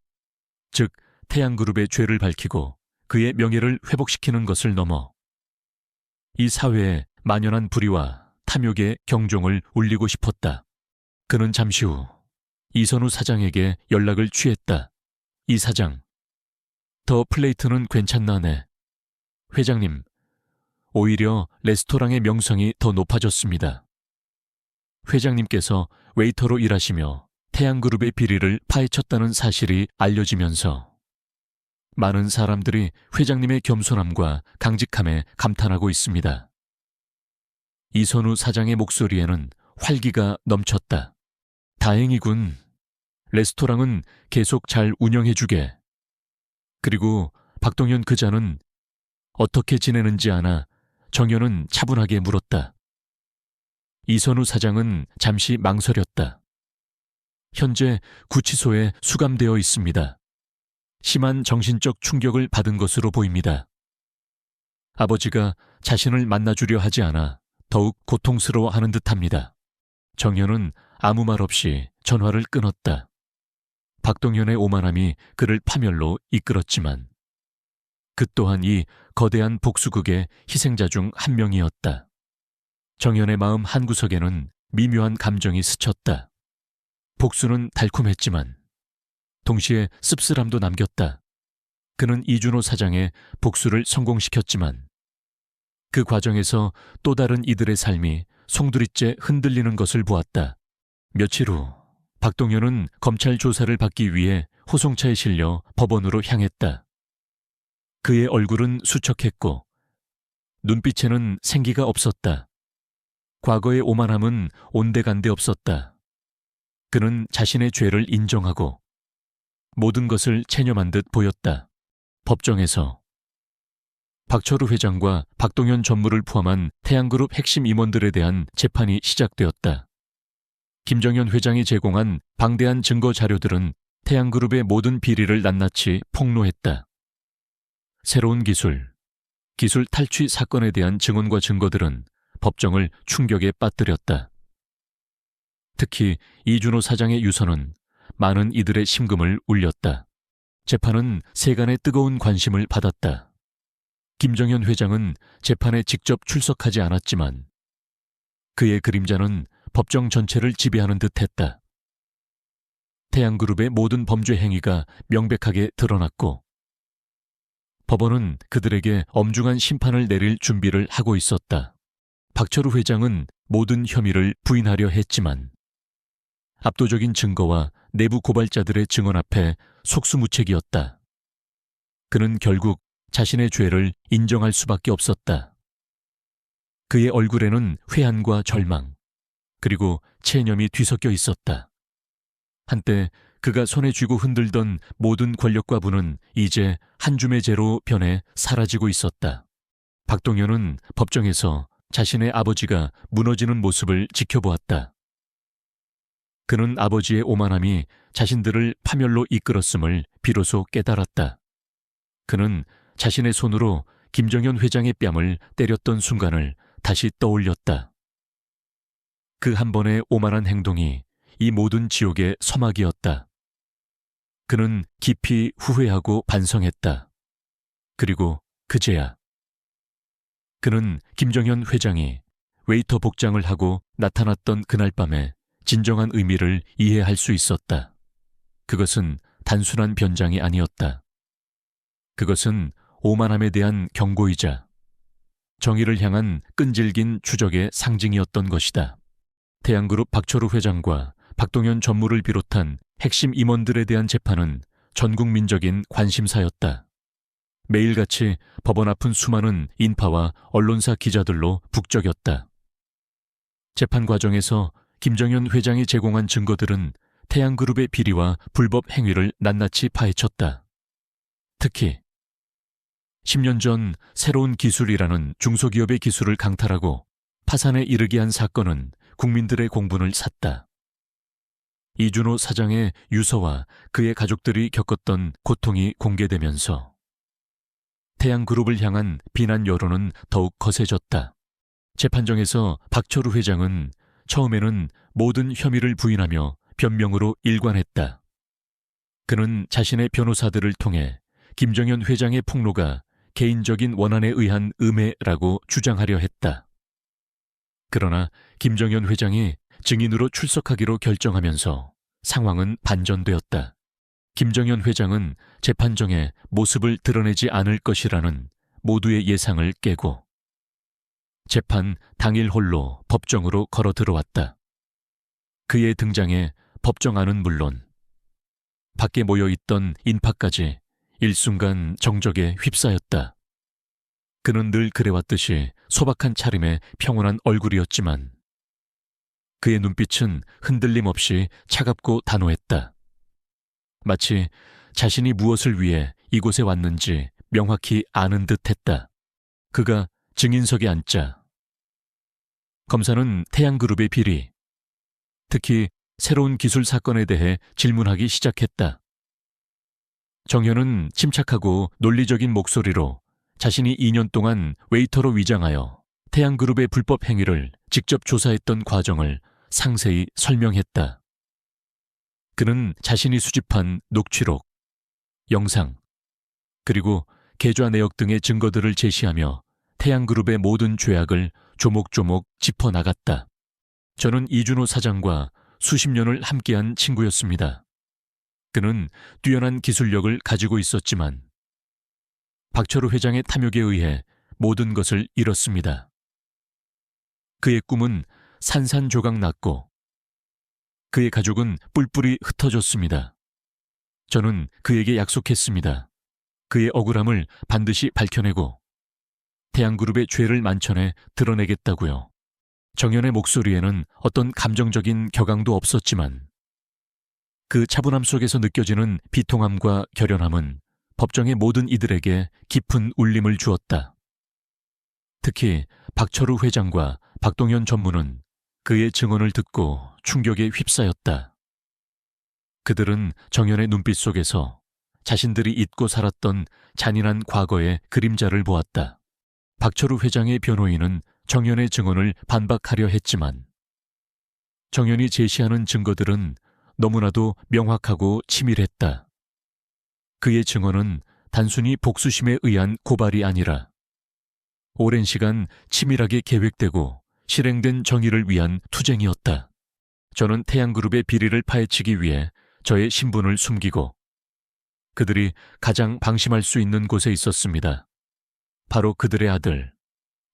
즉 태양그룹의 죄를 밝히고 그의 명예를 회복시키는 것을 넘어 이 사회에 만연한 불의와 탐욕의 경종을 울리고 싶었다. 그는 잠시 후 이선우 사장에게 연락을 취했다. 이 사장, 더 플레이트는 괜찮나네. 회장님, 오히려 레스토랑의 명성이 더 높아졌습니다. 회장님께서 웨이터로 일하시며 태양그룹의 비리를 파헤쳤다는 사실이 알려지면서 많은 사람들이 회장님의 겸손함과 강직함에 감탄하고 있습니다. 이선우 사장의 목소리에는 활기가 넘쳤다. 다행이군. 레스토랑은 계속 잘 운영해주게. 그리고 박동현 그자는 어떻게 지내는지 아나 정연은 차분하게 물었다. 이선우 사장은 잠시 망설였다. 현재 구치소에 수감되어 있습니다. 심한 정신적 충격을 받은 것으로 보입니다. 아버지가 자신을 만나주려 하지 않아 더욱 고통스러워하는 듯합니다. 정연은 아무 말 없이 전화를 끊었다. 박동현의 오만함이 그를 파멸로 이끌었지만 그 또한 이 거대한 복수극의 희생자 중 한 명이었다. 정연의 마음 한구석에는 미묘한 감정이 스쳤다. 복수는 달콤했지만 동시에 씁쓸함도 남겼다. 그는 이준호 사장의 복수를 성공시켰지만 그 과정에서 또 다른 이들의 삶이 송두리째 흔들리는 것을 보았다. 며칠 후 박동현은 검찰 조사를 받기 위해 호송차에 실려 법원으로 향했다. 그의 얼굴은 수척했고 눈빛에는 생기가 없었다. 과거의 오만함은 온데간데 없었다. 그는 자신의 죄를 인정하고 모든 것을 체념한 듯 보였다. 법정에서 박철우 회장과 박동현 전무를 포함한 태양그룹 핵심 임원들에 대한 재판이 시작되었다. 김정현 회장이 제공한 방대한 증거 자료들은 태양그룹의 모든 비리를 낱낱이 폭로했다. 새로운 기술 탈취 사건에 대한 증언과 증거들은 법정을 충격에 빠뜨렸다. 특히 이준호 사장의 유서는 많은 이들의 심금을 울렸다. 재판은 세간의 뜨거운 관심을 받았다. 김정현 회장은 재판에 직접 출석하지 않았지만 그의 그림자는 법정 전체를 지배하는 듯했다. 태양그룹의 모든 범죄 행위가 명백하게 드러났고 법원은 그들에게 엄중한 심판을 내릴 준비를 하고 있었다. 박철우 회장은 모든 혐의를 부인하려 했지만 압도적인 증거와 내부 고발자들의 증언 앞에 속수무책이었다. 그는 결국 자신의 죄를 인정할 수밖에 없었다. 그의 얼굴에는 회한과 절망, 그리고 체념이 뒤섞여 있었다. 한때 그가 손에 쥐고 흔들던 모든 권력과 부는 이제 한 줌의 재로 변해 사라지고 있었다. 박동현은 법정에서 자신의 아버지가 무너지는 모습을 지켜보았다. 그는 아버지의 오만함이 자신들을 파멸로 이끌었음을 비로소 깨달았다. 그는 자신의 손으로 김정현 회장의 뺨을 때렸던 순간을 다시 떠올렸다. 그 한 번의 오만한 행동이 이 모든 지옥의 서막이었다. 그는 깊이 후회하고 반성했다. 그리고 그제야 그는 김정현 회장이 웨이터 복장을 하고 나타났던 그날 밤의 진정한 의미를 이해할 수 있었다. 그것은 단순한 변장이 아니었다. 그것은 오만함에 대한 경고이자 정의를 향한 끈질긴 추적의 상징이었던 것이다. 태양그룹 박철우 회장과 박동현 전무를 비롯한 핵심 임원들에 대한 재판은 전국민적인 관심사였다. 매일같이 법원 앞은 수많은 인파와 언론사 기자들로 북적였다. 재판 과정에서 김정현 회장이 제공한 증거들은 태양그룹의 비리와 불법 행위를 낱낱이 파헤쳤다. 특히 10년 전 새로운 기술이라는 중소기업의 기술을 강탈하고 파산에 이르게 한 사건은 국민들의 공분을 샀다. 이준호 사장의 유서와 그의 가족들이 겪었던 고통이 공개되면서 태양그룹을 향한 비난 여론은 더욱 거세졌다. 재판정에서 박철우 회장은 처음에는 모든 혐의를 부인하며 변명으로 일관했다. 그는 자신의 변호사들을 통해 김정현 회장의 폭로가 개인적인 원한에 의한 음해라고 주장하려 했다. 그러나 김정현 회장이 증인으로 출석하기로 결정하면서 상황은 반전되었다. 김정현 회장은 재판정에 모습을 드러내지 않을 것이라는 모두의 예상을 깨고 재판 당일 홀로 법정으로 걸어 들어왔다. 그의 등장에 법정 안은 물론 밖에 모여있던 인파까지 일순간 정적에 휩싸였다. 그는 늘 그래왔듯이 소박한 차림의 평온한 얼굴이었지만 그의 눈빛은 흔들림 없이 차갑고 단호했다. 마치 자신이 무엇을 위해 이곳에 왔는지 명확히 아는 듯했다. 그가 증인석에 앉자 검사는 태양그룹의 비리, 특히 새로운 기술 사건에 대해 질문하기 시작했다. 정현은 침착하고 논리적인 목소리로 자신이 2년 동안 웨이터로 위장하여 태양그룹의 불법 행위를 직접 조사했던 과정을 상세히 설명했다. 그는 자신이 수집한 녹취록, 영상, 그리고 계좌 내역 등의 증거들을 제시하며 태양그룹의 모든 죄악을 조목조목 짚어나갔다. 저는 이준호 사장과 수십 년을 함께한 친구였습니다. 그는 뛰어난 기술력을 가지고 있었지만 박철우 회장의 탐욕에 의해 모든 것을 잃었습니다. 그의 꿈은 산산조각 났고 그의 가족은 뿔뿔이 흩어졌습니다. 저는 그에게 약속했습니다. 그의 억울함을 반드시 밝혀내고 태양그룹의 죄를 만천해 드러내겠다고요. 정연의 목소리에는 어떤 감정적인 격앙도 없었지만 그 차분함 속에서 느껴지는 비통함과 결연함은 법정의 모든 이들에게 깊은 울림을 주었다. 특히 박철우 회장과 박동현 전무는 그의 증언을 듣고 충격에 휩싸였다. 그들은 정연의 눈빛 속에서 자신들이 잊고 살았던 잔인한 과거의 그림자를 보았다. 박철우 회장의 변호인은 정연의 증언을 반박하려 했지만 정연이 제시하는 증거들은 너무나도 명확하고 치밀했다. 그의 증언은 단순히 복수심에 의한 고발이 아니라 오랜 시간 치밀하게 계획되고 실행된 정의를 위한 투쟁이었다. 저는 태양그룹의 비리를 파헤치기 위해 저의 신분을 숨기고 그들이 가장 방심할 수 있는 곳에 있었습니다. 바로 그들의 아들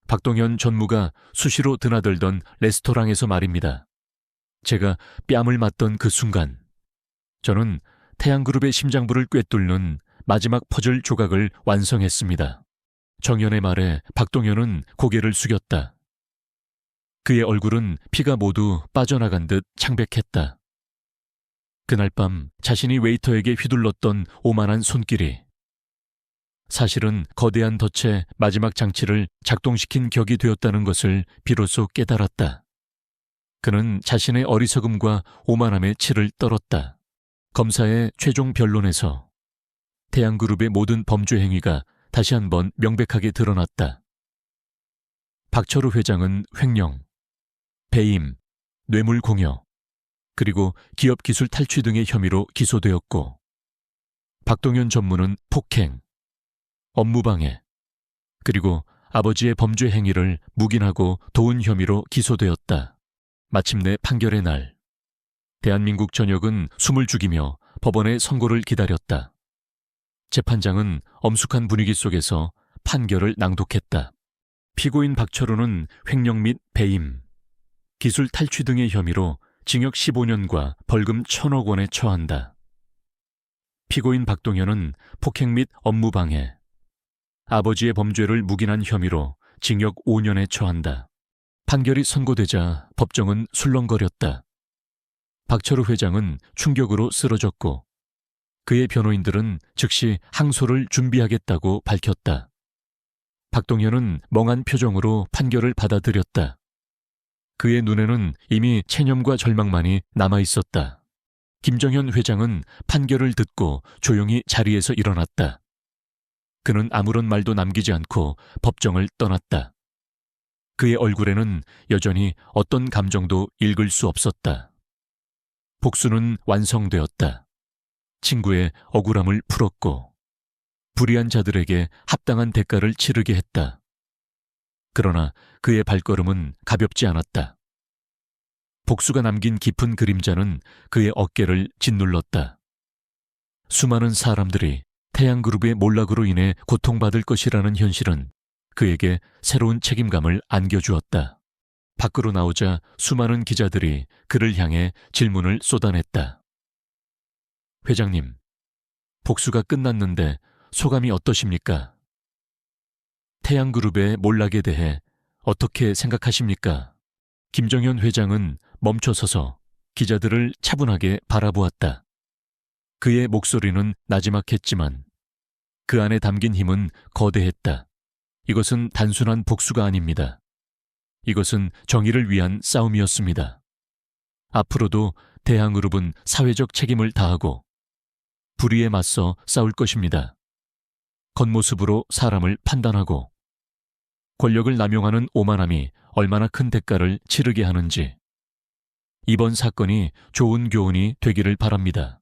박동현 전무가 수시로 드나들던 레스토랑에서 말입니다. 제가 뺨을 맞던 그 순간 저는 태양그룹의 심장부를 꿰뚫는 마지막 퍼즐 조각을 완성했습니다. 정연의 말에 박동현은 고개를 숙였다. 그의 얼굴은 피가 모두 빠져나간 듯 창백했다. 그날 밤 자신이 웨이터에게 휘둘렀던 오만한 손길이 사실은 거대한 덫의 마지막 장치를 작동시킨 격이 되었다는 것을 비로소 깨달았다. 그는 자신의 어리석음과 오만함의 치를 떨었다. 검사의 최종 변론에서 태양그룹의 모든 범죄 행위가 다시 한번 명백하게 드러났다. 박철우 회장은 횡령, 배임, 뇌물공여, 그리고 기업기술 탈취 등의 혐의로 기소되었고 박동현 전무는 폭행, 업무방해, 그리고 아버지의 범죄 행위를 묵인하고 도운 혐의로 기소되었다. 마침내 판결의 날, 대한민국 전역은 숨을 죽이며 법원의 선고를 기다렸다. 재판장은 엄숙한 분위기 속에서 판결을 낭독했다. 피고인 박철우는 횡령 및 배임, 기술 탈취 등의 혐의로 징역 15년과 벌금 1,000억 원에 처한다. 피고인 박동현은 폭행 및 업무방해, 아버지의 범죄를 묵인한 혐의로 징역 5년에 처한다. 판결이 선고되자 법정은 술렁거렸다. 박철우 회장은 충격으로 쓰러졌고 그의 변호인들은 즉시 항소를 준비하겠다고 밝혔다. 박동현은 멍한 표정으로 판결을 받아들였다. 그의 눈에는 이미 체념과 절망만이 남아있었다. 김정현 회장은 판결을 듣고 조용히 자리에서 일어났다. 그는 아무런 말도 남기지 않고 법정을 떠났다. 그의 얼굴에는 여전히 어떤 감정도 읽을 수 없었다. 복수는 완성되었다. 친구의 억울함을 풀었고 불의한 자들에게 합당한 대가를 치르게 했다. 그러나 그의 발걸음은 가볍지 않았다. 복수가 남긴 깊은 그림자는 그의 어깨를 짓눌렀다. 수많은 사람들이 태양그룹의 몰락으로 인해 고통받을 것이라는 현실은 그에게 새로운 책임감을 안겨주었다. 밖으로 나오자 수많은 기자들이 그를 향해 질문을 쏟아냈다. 회장님, 복수가 끝났는데 소감이 어떠십니까? 태양그룹의 몰락에 대해 어떻게 생각하십니까? 김정현 회장은 멈춰서서 기자들을 차분하게 바라보았다. 그의 목소리는 나지막했지만 그 안에 담긴 힘은 거대했다. 이것은 단순한 복수가 아닙니다. 이것은 정의를 위한 싸움이었습니다. 앞으로도 대항그룹은 사회적 책임을 다하고 불의에 맞서 싸울 것입니다. 겉모습으로 사람을 판단하고 권력을 남용하는 오만함이 얼마나 큰 대가를 치르게 하는지 이번 사건이 좋은 교훈이 되기를 바랍니다.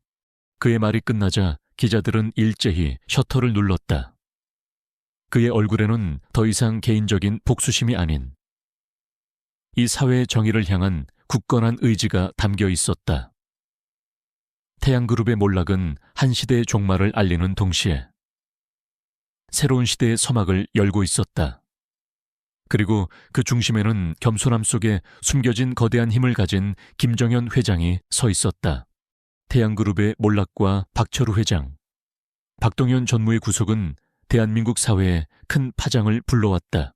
그의 말이 끝나자 기자들은 일제히 셔터를 눌렀다. 그의 얼굴에는 더 이상 개인적인 복수심이 아닌 이 사회의 정의를 향한 굳건한 의지가 담겨 있었다. 태양그룹의 몰락은 한 시대의 종말을 알리는 동시에 새로운 시대의 서막을 열고 있었다. 그리고 그 중심에는 겸손함 속에 숨겨진 거대한 힘을 가진 김정현 회장이 서 있었다. 태양그룹의 몰락과 박철우 회장, 박동현 전무의 구속은 대한민국 사회에 큰 파장을 불러왔다.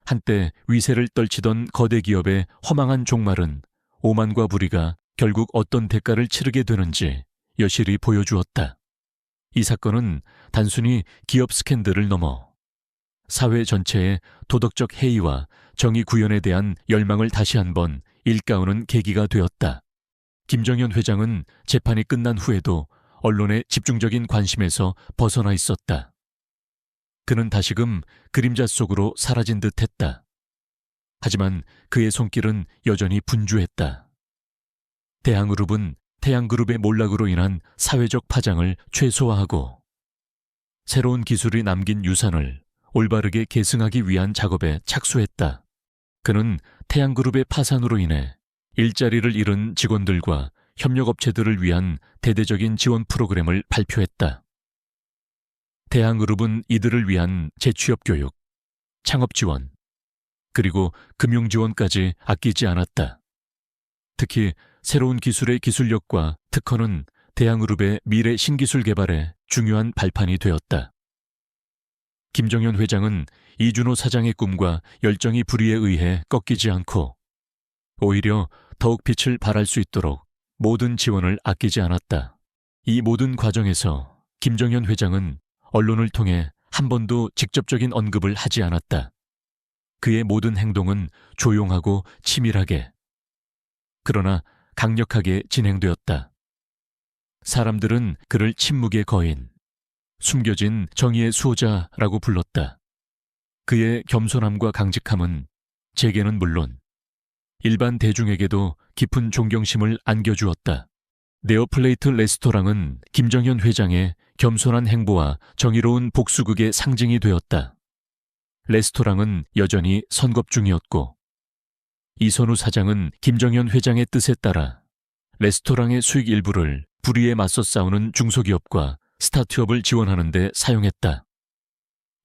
한때 위세를 떨치던 거대 기업의 허망한 종말은 오만과 불의가 결국 어떤 대가를 치르게 되는지 여실히 보여주었다. 이 사건은 단순히 기업 스캔들을 넘어 사회 전체의 도덕적 해이와 정의 구현에 대한 열망을 다시 한번 일깨우는 계기가 되었다. 김정현 회장은 재판이 끝난 후에도 언론의 집중적인 관심에서 벗어나 있었다. 그는 다시금 그림자 속으로 사라진 듯 했다. 하지만 그의 손길은 여전히 분주했다. 대항그룹은 태양그룹의 몰락으로 인한 사회적 파장을 최소화하고 새로운 기술이 남긴 유산을 올바르게 계승하기 위한 작업에 착수했다. 그는 태양그룹의 파산으로 인해 일자리를 잃은 직원들과 협력업체들을 위한 대대적인 지원 프로그램을 발표했다. 대항그룹은 이들을 위한 재취업 교육, 창업 지원, 그리고 금융 지원까지 아끼지 않았다. 특히 새로운 기술의 기술력과 특허는 대항그룹의 미래 신기술 개발에 중요한 발판이 되었다. 김정현 회장은 이준호 사장의 꿈과 열정이 불의에 의해 꺾이지 않고 오히려 더욱 빛을 발할 수 있도록 모든 지원을 아끼지 않았다. 이 모든 과정에서 김정현 회장은 언론을 통해 한 번도 직접적인 언급을 하지 않았다. 그의 모든 행동은 조용하고 치밀하게, 그러나 강력하게 진행되었다. 사람들은 그를 침묵의 거인, 숨겨진 정의의 수호자라고 불렀다. 그의 겸손함과 강직함은 제게는 물론 일반 대중에게도 깊은 존경심을 안겨주었다. 네오플레이트 레스토랑은 김정현 회장의 겸손한 행보와 정의로운 복수극의 상징이 되었다. 레스토랑은 여전히 선겁 중이었고 이선우 사장은 김정현 회장의 뜻에 따라 레스토랑의 수익 일부를 불의에 맞서 싸우는 중소기업과 스타트업을 지원하는 데 사용했다.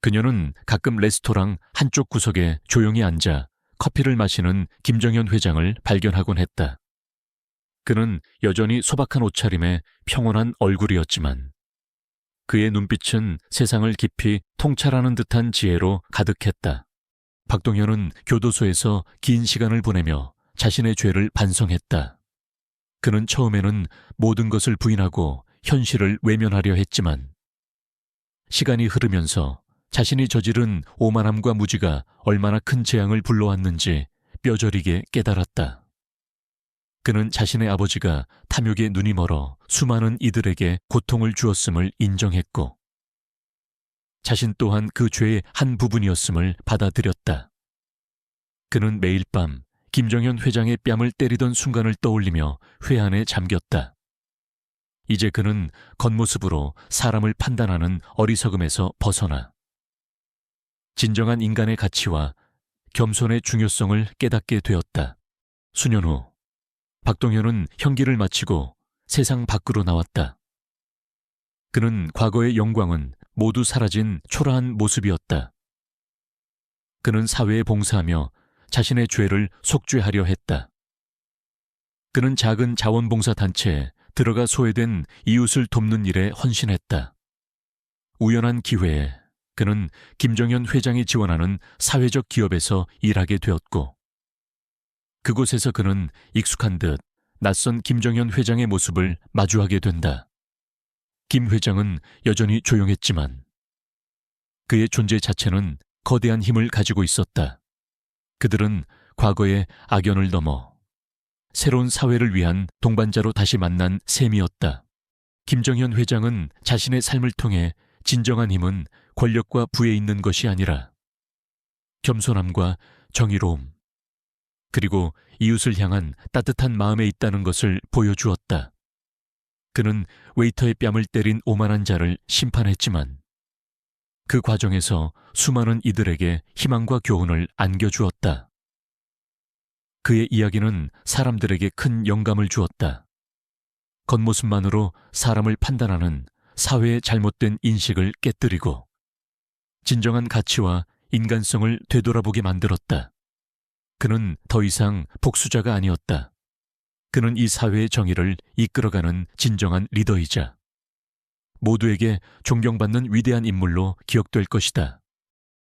그녀는 가끔 레스토랑 한쪽 구석에 조용히 앉아 커피를 마시는 김정현 회장을 발견하곤 했다. 그는 여전히 소박한 옷차림에 평온한 얼굴이었지만 그의 눈빛은 세상을 깊이 통찰하는 듯한 지혜로 가득했다. 박동현은 교도소에서 긴 시간을 보내며 자신의 죄를 반성했다. 그는 처음에는 모든 것을 부인하고 현실을 외면하려 했지만 시간이 흐르면서 자신이 저지른 오만함과 무지가 얼마나 큰 재앙을 불러왔는지 뼈저리게 깨달았다. 그는 자신의 아버지가 탐욕에 눈이 멀어 수많은 이들에게 고통을 주었음을 인정했고 자신 또한 그 죄의 한 부분이었음을 받아들였다. 그는 매일 밤 김정현 회장의 뺨을 때리던 순간을 떠올리며 회한에 잠겼다. 이제 그는 겉모습으로 사람을 판단하는 어리석음에서 벗어나 진정한 인간의 가치와 겸손의 중요성을 깨닫게 되었다. 수년 후 박동현은 형기를 마치고 세상 밖으로 나왔다. 그는 과거의 영광은 모두 사라진 초라한 모습이었다. 그는 사회에 봉사하며 자신의 죄를 속죄하려 했다. 그는 작은 자원봉사단체에 들어가 소외된 이웃을 돕는 일에 헌신했다. 우연한 기회에 그는 김정현 회장이 지원하는 사회적 기업에서 일하게 되었고 그곳에서 그는 익숙한 듯 낯선 김정현 회장의 모습을 마주하게 된다. 김 회장은 여전히 조용했지만 그의 존재 자체는 거대한 힘을 가지고 있었다. 그들은 과거의 악연을 넘어 새로운 사회를 위한 동반자로 다시 만난 셈이었다. 김정현 회장은 자신의 삶을 통해 진정한 힘은 권력과 부에 있는 것이 아니라 겸손함과 정의로움, 그리고 이웃을 향한 따뜻한 마음에 있다는 것을 보여주었다. 그는 웨이터의 뺨을 때린 오만한 자를 심판했지만 그 과정에서 수많은 이들에게 희망과 교훈을 안겨주었다. 그의 이야기는 사람들에게 큰 영감을 주었다. 겉모습만으로 사람을 판단하는 사회의 잘못된 인식을 깨뜨리고 진정한 가치와 인간성을 되돌아보게 만들었다. 그는 더 이상 복수자가 아니었다. 그는 이 사회의 정의를 이끌어가는 진정한 리더이자 모두에게 존경받는 위대한 인물로 기억될 것이다.